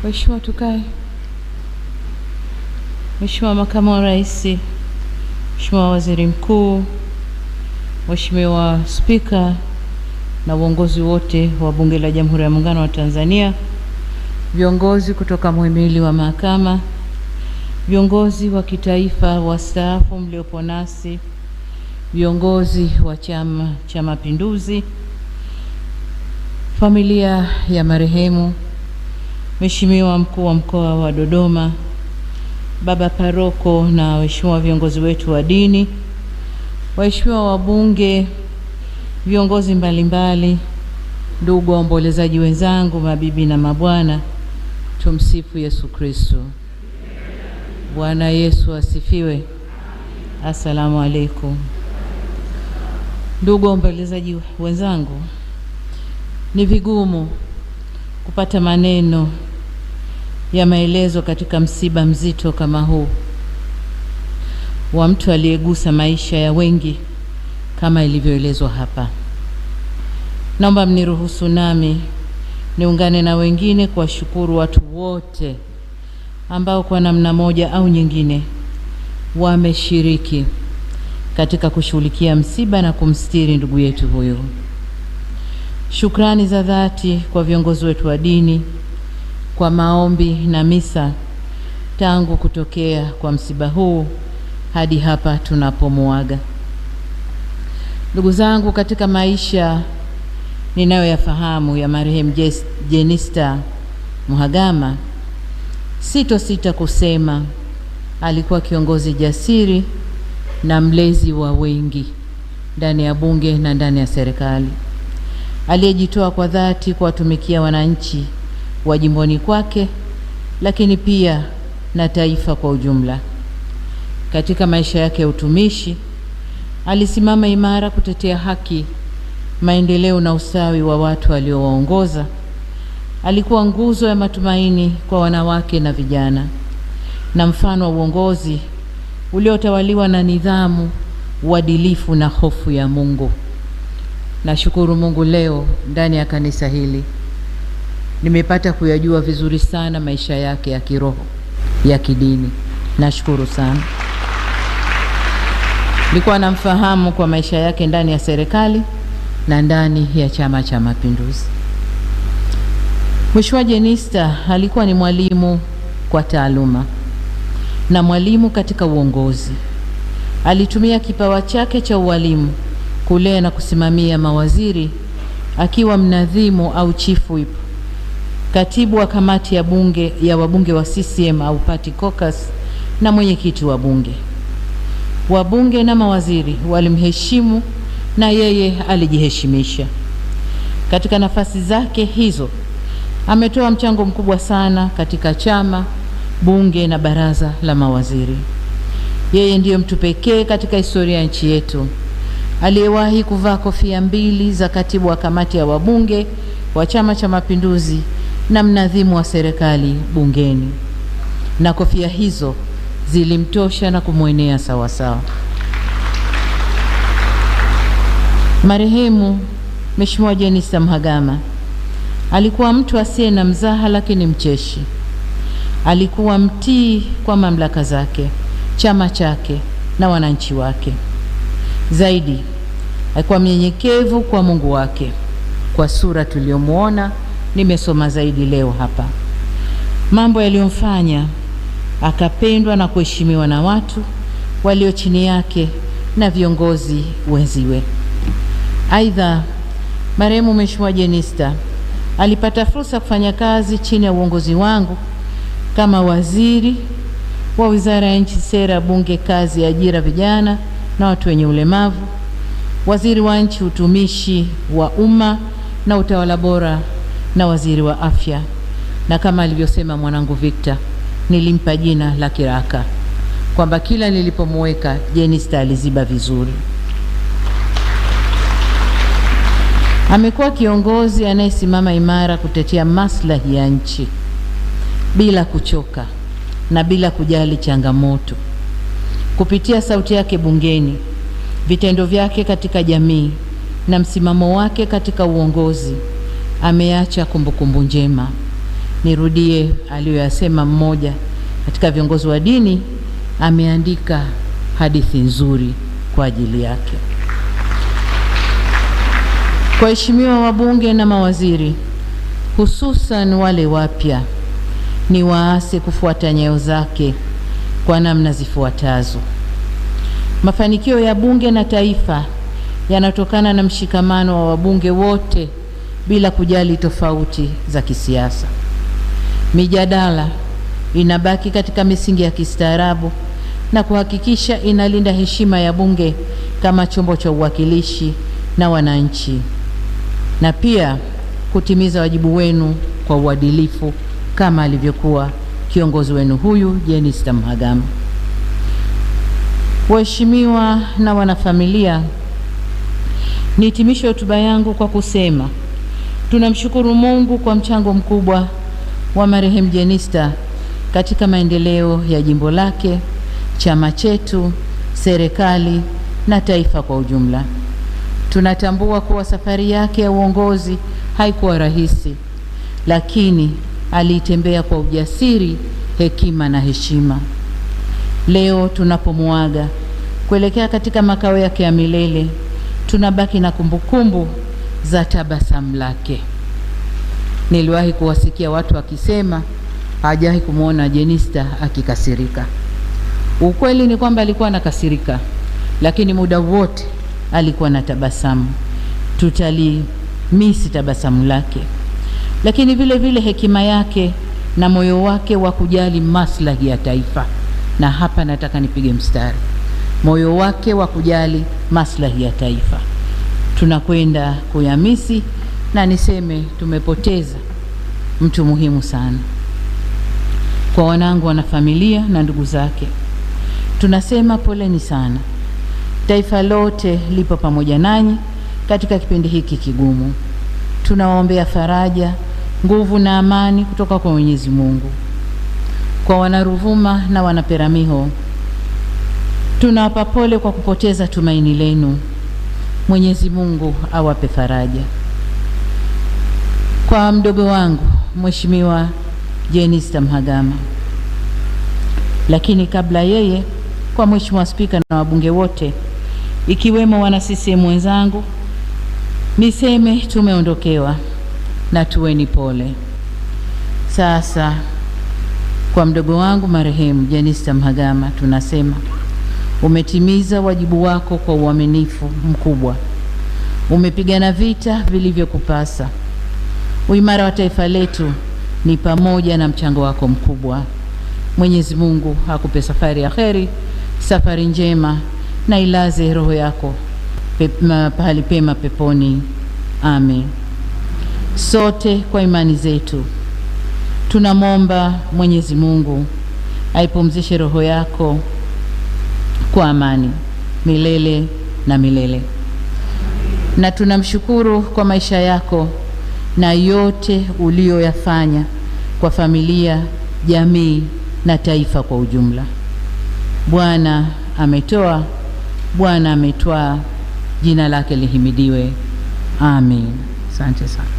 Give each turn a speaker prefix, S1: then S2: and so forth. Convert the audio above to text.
S1: Mheshimiwa, tukae. Mheshimiwa Makamu wa Rais, Mheshimiwa Waziri Mkuu, Mheshimiwa Spika na uongozi wote wa Bunge la Jamhuri ya Muungano wa Tanzania, viongozi kutoka muhimili wa mahakama, viongozi wa kitaifa wastaafu mliopo nasi, viongozi wa Chama cha Mapinduzi, familia ya marehemu, Mheshimiwa Mkuu wa Mkoa wa Dodoma, Baba Paroko na waheshimiwa viongozi wetu wa dini, waheshimiwa wabunge, viongozi mbalimbali, ndugu waombolezaji wenzangu, mabibi na mabwana, tumsifu Yesu Kristo. Bwana Yesu asifiwe. Asalamu alaykum. Ndugu waombolezaji wenzangu, ni vigumu kupata maneno ya maelezo katika msiba mzito kama huu wa mtu aliyegusa maisha ya wengi kama ilivyoelezwa hapa. Naomba mniruhusu nami niungane na wengine kuwashukuru watu wote ambao kwa namna moja au nyingine wameshiriki katika kushughulikia msiba na kumstiri ndugu yetu huyo. Shukrani za dhati kwa viongozi wetu wa dini kwa maombi na misa tangu kutokea kwa msiba huu hadi hapa tunapomuaga. Ndugu zangu, katika maisha ninayoyafahamu ya marehemu Jenista Mhagama, sitosita kusema alikuwa kiongozi jasiri na mlezi wa wengi ndani ya bunge na ndani ya serikali, aliyejitoa kwa dhati kuwatumikia wananchi wa jimboni kwake, lakini pia na taifa kwa ujumla. Katika maisha yake ya utumishi, alisimama imara kutetea haki, maendeleo na ustawi wa watu aliowaongoza. Alikuwa nguzo ya matumaini kwa wanawake na vijana, na mfano wa uongozi uliotawaliwa na nidhamu, uadilifu na hofu ya Mungu. Nashukuru Mungu leo ndani ya kanisa hili nimepata kuyajua vizuri sana maisha yake ya kiroho, ya kidini. Nashukuru sana. Nilikuwa namfahamu kwa maisha yake ndani ya serikali na ndani ya Chama cha Mapinduzi. Mheshimiwa Jenista alikuwa ni mwalimu kwa taaluma na mwalimu katika uongozi. Alitumia kipawa chake cha ualimu kulea na kusimamia mawaziri, akiwa mnadhimu au chief whip, katibu wa kamati ya wabunge wa CCM au party caucus na mwenyekiti wa bunge. Wabunge na mawaziri walimheshimu na yeye alijiheshimisha. Katika nafasi zake hizo ametoa mchango mkubwa sana katika chama, bunge na baraza la mawaziri. Yeye ndiyo mtu pekee katika historia ya nchi yetu aliyewahi kuvaa kofia mbili za katibu wa kamati ya wabunge wa Chama cha Mapinduzi na mnadhimu wa serikali bungeni, na kofia hizo zilimtosha na kumwenea sawa sawa. Marehemu Mheshimiwa Jenista Mhagama alikuwa mtu asiye na mzaha, lakini mcheshi. Alikuwa mtii kwa mamlaka zake, chama chake na wananchi wake. Zaidi, alikuwa mnyenyekevu kwa Mungu wake. Kwa sura tuliyomuona, nimesoma zaidi leo hapa, mambo yaliyomfanya akapendwa na kuheshimiwa na watu walio chini yake na viongozi wenziwe. Aidha, marehemu Mheshimiwa Jenista alipata fursa kufanya kazi chini ya uongozi wangu kama waziri wa Wizara ya Nchi, Sera, Bunge, Kazi, Ajira, Vijana na Watu wenye Ulemavu, waziri wa Nchi, Utumishi wa Umma na Utawala Bora, na waziri wa Afya. Na kama alivyosema mwanangu Victor, nilimpa jina la kiraka kwamba kila nilipomweka Jenista aliziba vizuri. Amekuwa kiongozi anayesimama imara kutetea maslahi ya nchi bila kuchoka na bila kujali changamoto. Kupitia sauti yake bungeni, vitendo vyake katika jamii na msimamo wake katika uongozi, ameacha kumbukumbu njema nirudie aliyoyasema mmoja katika viongozi wa dini, ameandika hadithi nzuri kwa ajili yake. Kwa waheshimiwa wabunge na mawaziri, hususan wale wapya, ni waase kufuata nyayo zake kwa namna zifuatazo. Mafanikio ya bunge na taifa yanatokana na mshikamano wa wabunge wote bila kujali tofauti za kisiasa. Mijadala inabaki katika misingi ya kistaarabu na kuhakikisha inalinda heshima ya bunge kama chombo cha uwakilishi na wananchi, na pia kutimiza wajibu wenu kwa uadilifu kama alivyokuwa kiongozi wenu huyu Jenista Mhagama. Waheshimiwa na wanafamilia, nihitimishe hotuba yangu kwa kusema tunamshukuru Mungu kwa mchango mkubwa wa marehemu Jenista katika maendeleo ya jimbo lake, chama chetu, serikali na taifa kwa ujumla. Tunatambua kuwa safari yake ya uongozi haikuwa rahisi, lakini aliitembea kwa ujasiri, hekima na heshima. Leo tunapomuaga kuelekea katika makao yake ya milele, tunabaki na kumbukumbu za tabasamu lake. Niliwahi kuwasikia watu wakisema hajawahi kumwona Jenista akikasirika. Ukweli ni kwamba alikuwa anakasirika, lakini muda wote alikuwa na tabasamu. Tutalimisi tabasamu lake, lakini vile vile hekima yake na moyo wake wa kujali maslahi ya taifa. Na hapa nataka nipige mstari, moyo wake wa kujali maslahi ya taifa. Tunakwenda kuyamisi, na niseme tumepoteza mtu muhimu sana. Kwa wanangu, wanafamilia na ndugu zake, tunasema poleni sana. Taifa lote lipo pamoja nanyi katika kipindi hiki kigumu. Tunawaombea faraja, nguvu na amani kutoka kwa Mwenyezi Mungu. Kwa Wanaruvuma na Wanaperamiho, tunawapa pole kwa kupoteza tumaini lenu. Mwenyezi Mungu awape faraja. Kwa mdogo wangu Mheshimiwa Jenista Mhagama, lakini kabla yeye, kwa Mheshimiwa Spika na wabunge wote ikiwemo wana CCM wenzangu, niseme tumeondokewa na tuweni pole. Sasa kwa mdogo wangu marehemu Jenista Mhagama, tunasema umetimiza wajibu wako kwa uaminifu mkubwa. Umepigana vita vilivyokupasa. Uimara wa taifa letu ni pamoja na mchango wako mkubwa. Mwenyezi Mungu akupe safari ya kheri, safari njema, na ilaze roho yako pahali pema peponi. Amen. Sote kwa imani zetu tunamwomba Mwenyezi Mungu aipumzishe roho yako kwa amani milele na milele. Na tunamshukuru kwa maisha yako na yote uliyoyafanya kwa familia, jamii na taifa kwa ujumla. Bwana ametoa, Bwana ametwaa, jina lake lihimidiwe. Amen. Asante sana.